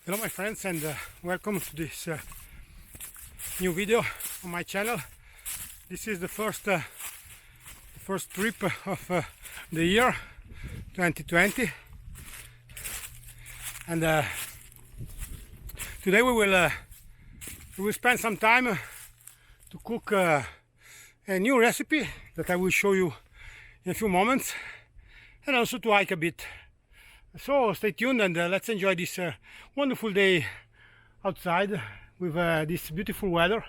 Hello my friends, and welcome to this new video on my channel. This is the first trip of the year 2020, and today we will spend some time to cook a new recipe that I will show you in a few moments, and also to hike a bit. So stay tuned and let's enjoy this wonderful day outside with this beautiful weather.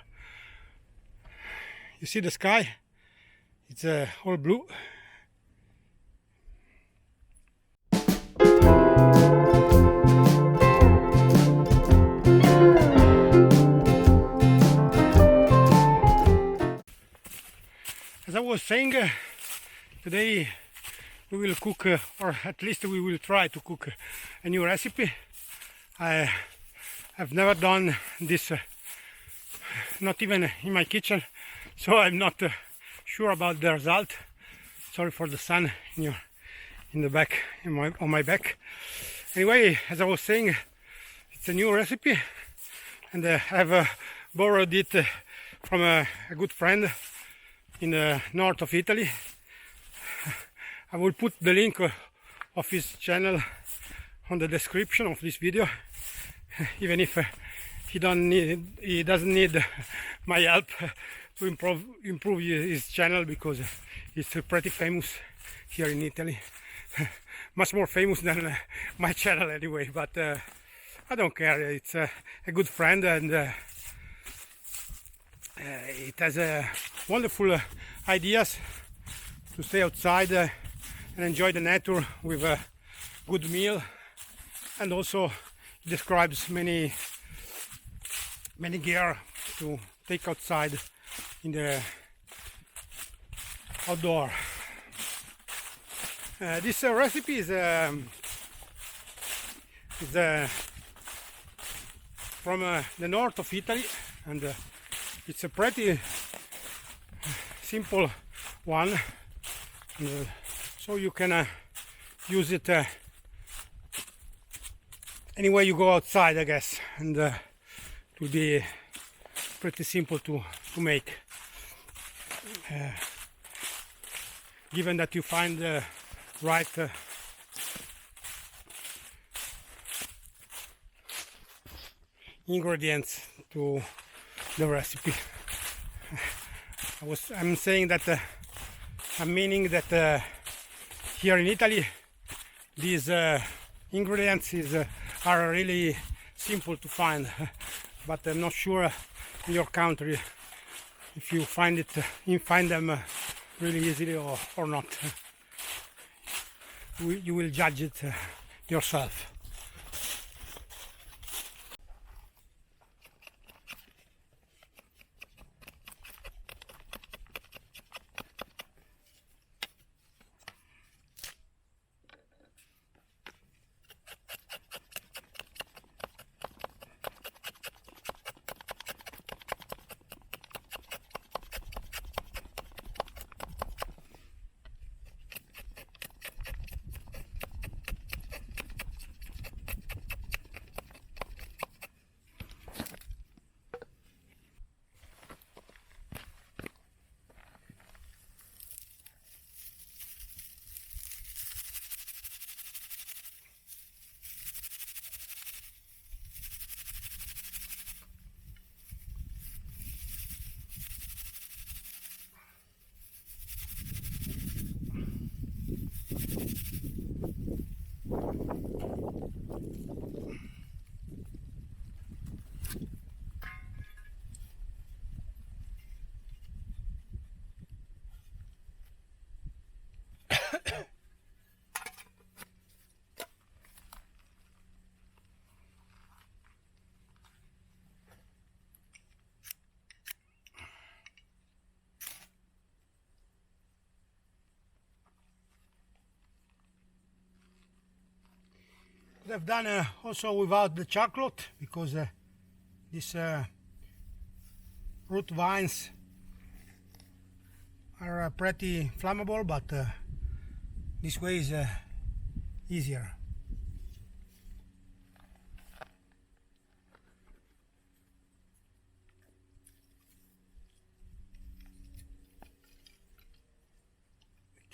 You see the sky? It's all blue. As I was saying, today we will cook, or at least we will try to cook a new recipe. I have never done this, not even in my kitchen, so I'm not sure about the result. Sorry for the sun in the back, on my back. Anyway, as I was saying, it's a new recipe, and I have borrowed it from a good friend in the north of Italy. I will put the link of his channel on the description of this video, even if he doesn't need my help to improve his channel, because it's pretty famous here in Italy. Much more famous than my channel anyway, but I don't care. It's a good friend, and it has wonderful ideas to stay outside and enjoy the nature with a good meal, and also describes many gear to take outside in the outdoor. This recipe is from the north of Italy, and it's a pretty simple one. So you can use it any way you go outside, I guess, and it will be pretty simple to make, given that you find the right ingredients to the recipe. I'm saying that I'm meaning that here in Italy these ingredients are really simple to find, but I'm not sure in your country if you find them really easily or not. You will judge it yourself. I've done also without the chocolate, because these root vines are pretty flammable, but this way is easier.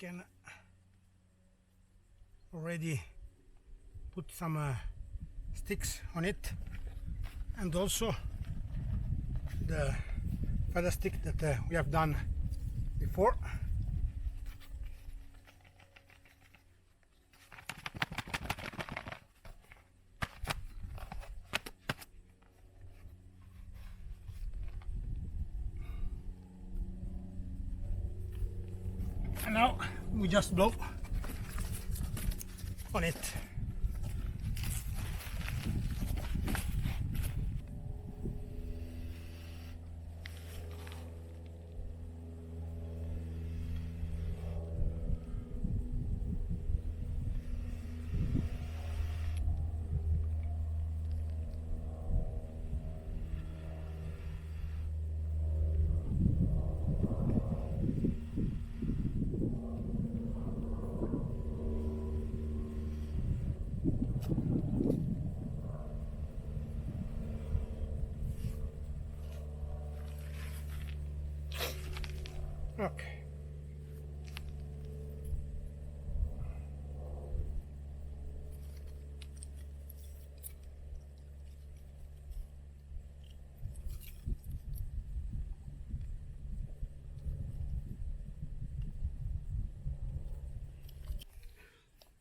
can already put some sticks on it, and also the feather stick that we have done before. And now we just blow on it. Okay.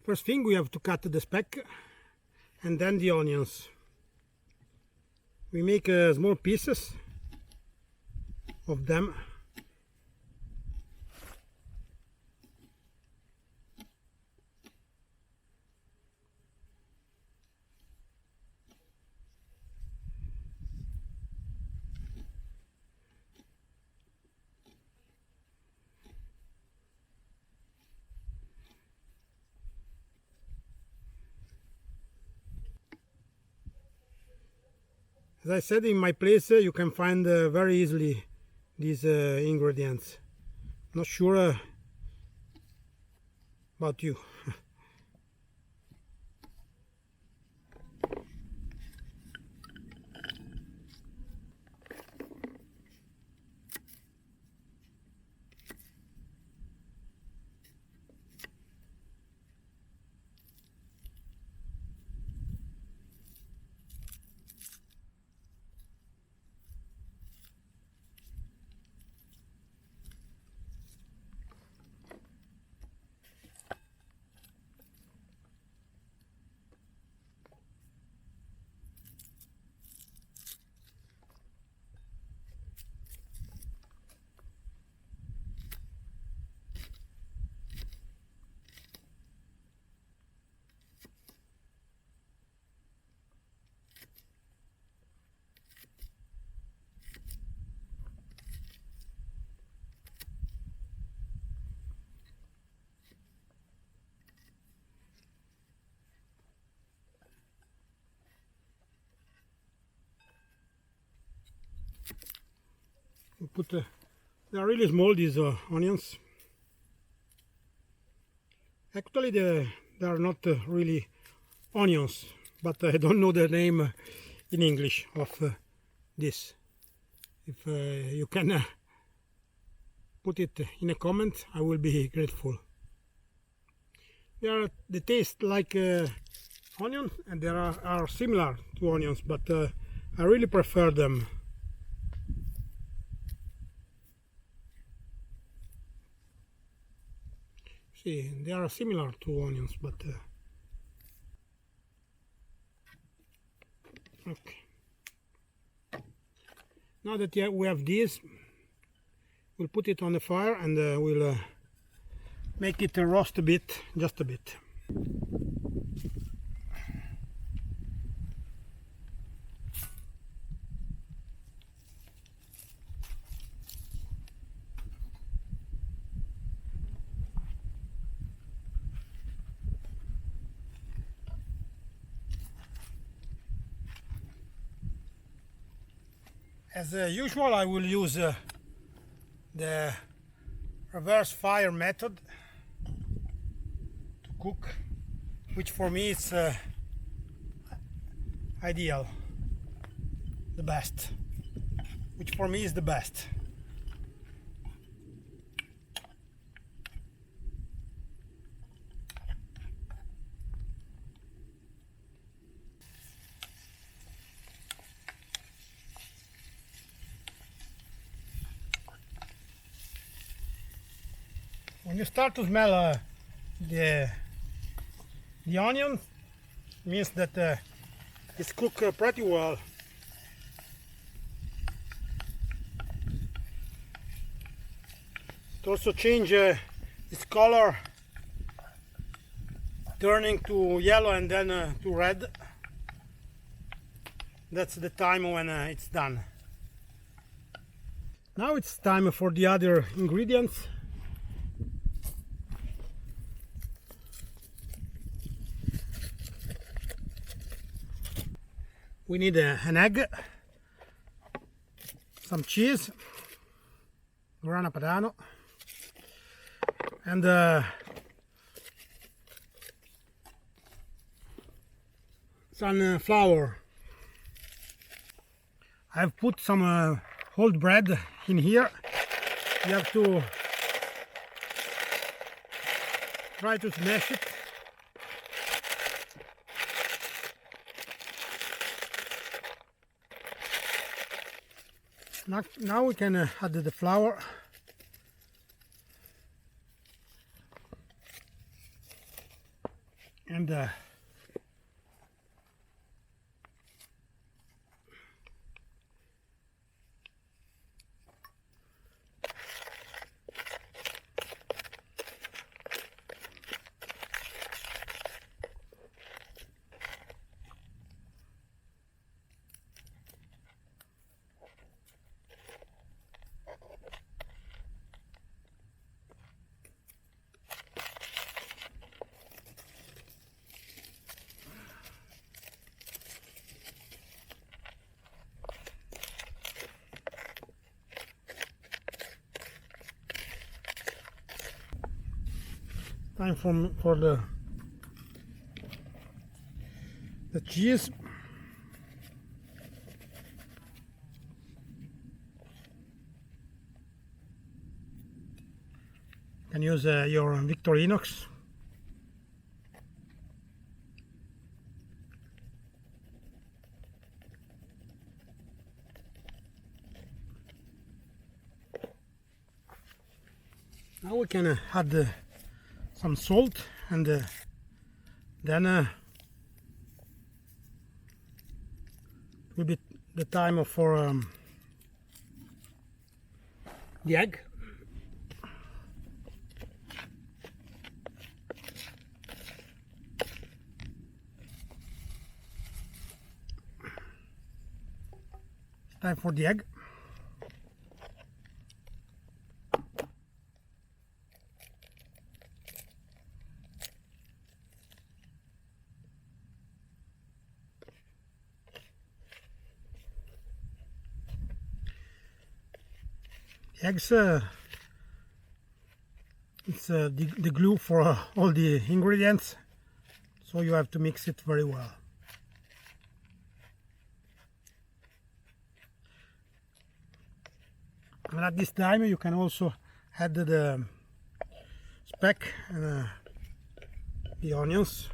First thing, we have to cut the speck and then the onions. We make small pieces of them. As I said, in my place you can find very easily these ingredients. Not sure about you. We put they are really small, these onions. Actually they are not really onions, but I don't know the name in English of this. If you can put it in a comment, I will be grateful. They taste like onions, and they are similar to onions, but I really prefer them. See, they are similar to onions, but okay. Now that we have this, we'll put it on the fire and we'll make it roast a bit, just a bit. As usual, I will use the reverse fire method to cook, which for me is ideal, the best, which for me is the best. you start to smell the onion, means that it's cooked pretty well. It also change its color, turning to yellow and then to red. That's the time when it's done. Now it's time for the other ingredients. We need an egg, some cheese, grana padano, and some flour. I've put some whole bread in here. You have to try to smash it. Now we can add the flour. And time for the cheese. You can use your Victorinox. Now we can add some salt, and then will be the time for the egg. Time for the egg. Eggs, it's the glue for all the ingredients, so you have to mix it very well. And at this time you can also add the speck and the onions.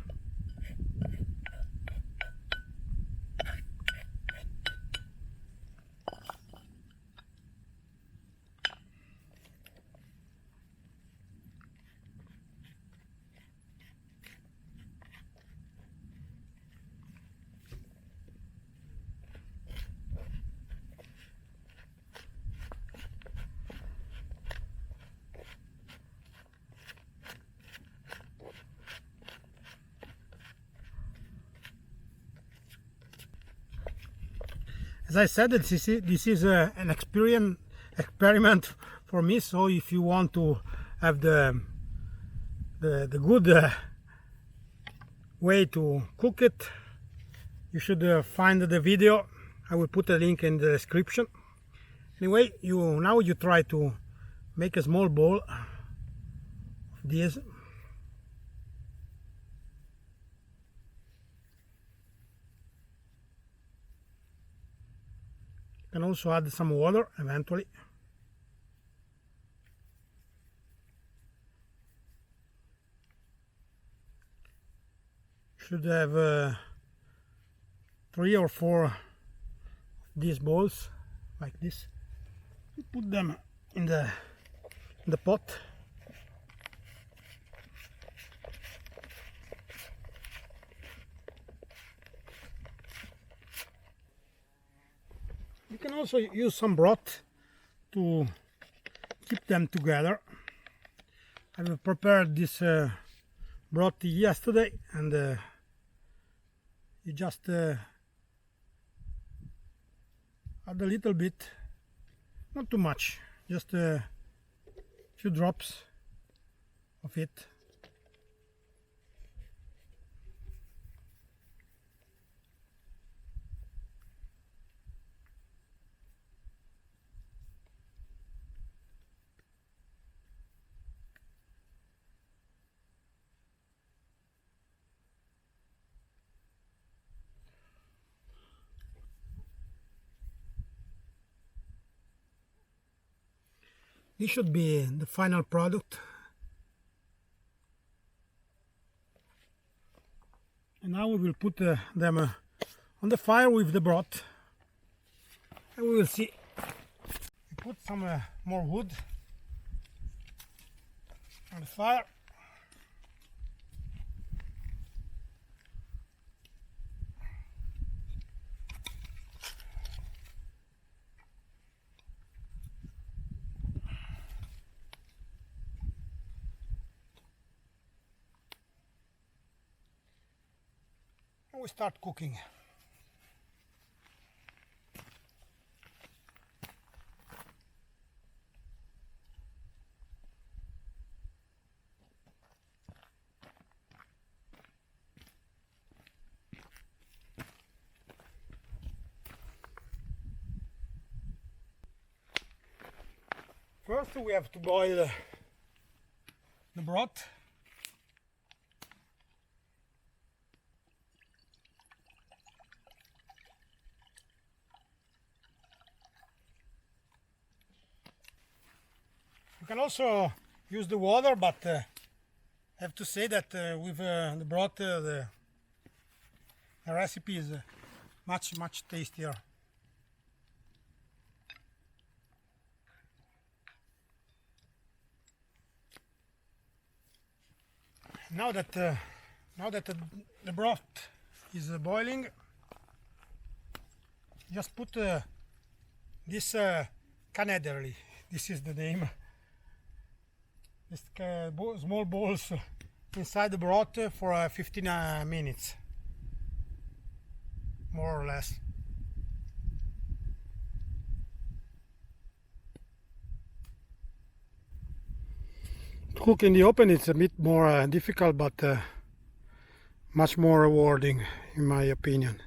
As I said, this is an experiment for me. So if you want to have the good way to cook it, you should find the video. I will put a link in the description. Anyway, now you try to make a small bowl of this. You can also add some water eventually. Should have 3 or 4 of these bowls like this. You put them in the pot. You can also use some broth to keep them together. I have prepared this broth yesterday, and you just add a little bit, not too much, just a few drops of it. This should be the final product. And now we will put them on the fire with the broth, and we will see. We put some more wood on the fire. And we start cooking. First we have to boil the broth. You can also use the water, but I have to say that with the broth the recipe is much tastier. Now that the broth is boiling, just put this Canederli. This is the name. This small balls inside the broth for 15 minutes, more or less. To cook in the open it's a bit more difficult, but much more rewarding in my opinion.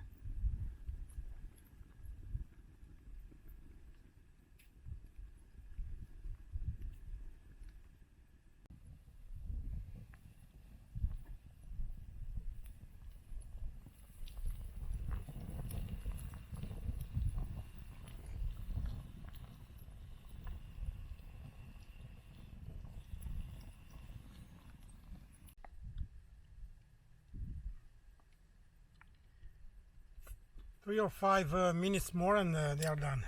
Three or 5 minutes more and they are done.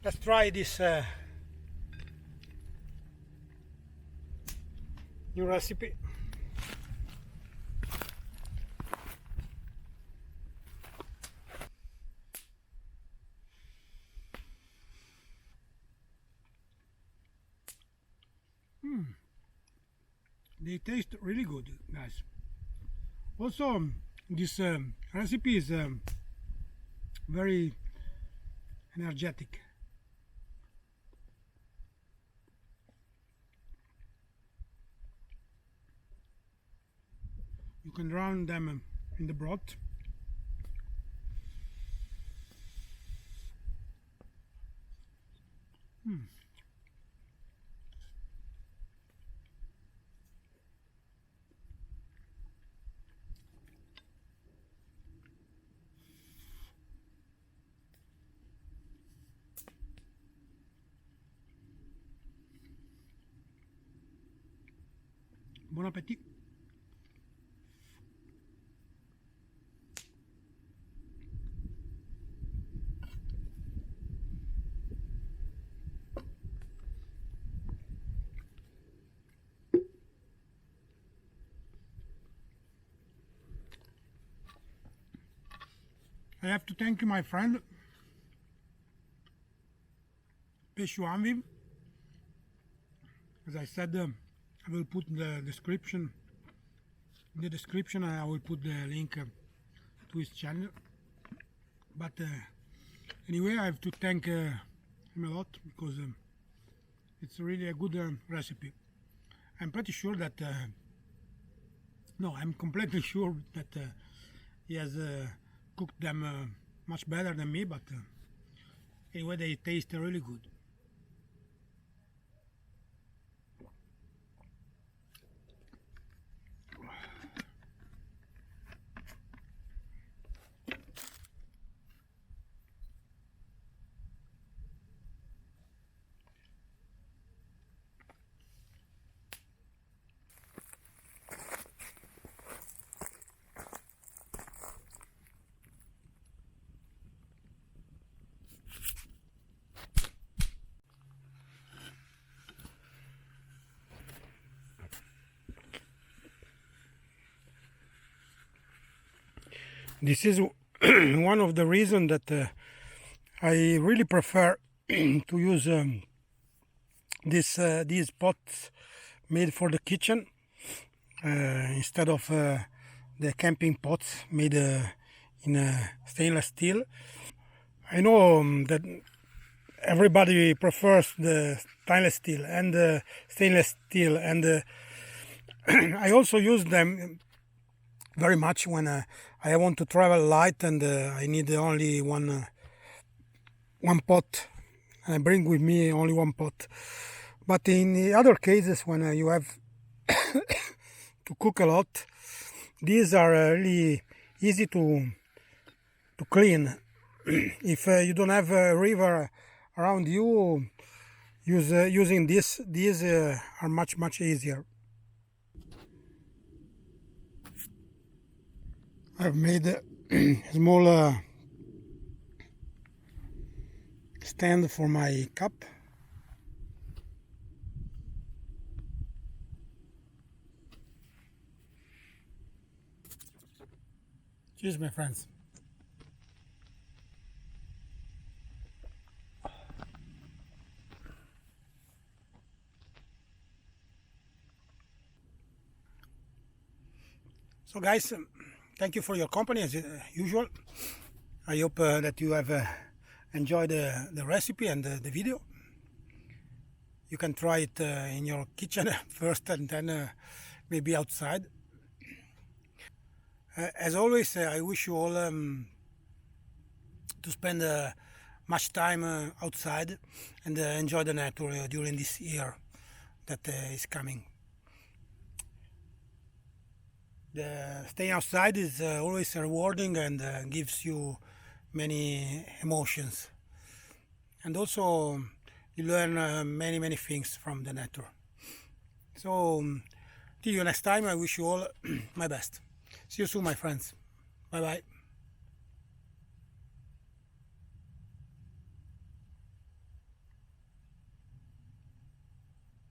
Let's try this new recipe. They taste really good, guys. Also, this recipe is very energetic. You can drown them in the broth. Bon appétit. I have to thank my friend Pescho Anvi. As I said, I will put the description. In the description, I will put the link to his channel. But anyway, I have to thank him a lot because it's really a good recipe. I'm pretty sure that, no, I'm completely sure that he has cooked them much better than me, but anyway, they taste really good. This is one of the reasons that I really prefer to use these pots made for the kitchen instead of the camping pots made in stainless steel. I know that everybody prefers the stainless steel, and I also use them very much when I want to travel light and I need only one pot. I bring with me only one pot. But in the other cases, when you have to cook a lot, these are really easy to clean. If you don't have a river around you, using these are much easier. I've made a small stand for my cup. Cheers, my friends. So guys, thank you for your company as usual. I hope that you have enjoyed the recipe and the video. You can try it in your kitchen first and then maybe outside. As always, I wish you all to spend much time outside and enjoy the nature during this year that is coming. The staying outside is always rewarding and gives you many emotions, and also you learn many things from the nature. So till you next time, I wish you all my best. See you soon, my friends. Bye bye.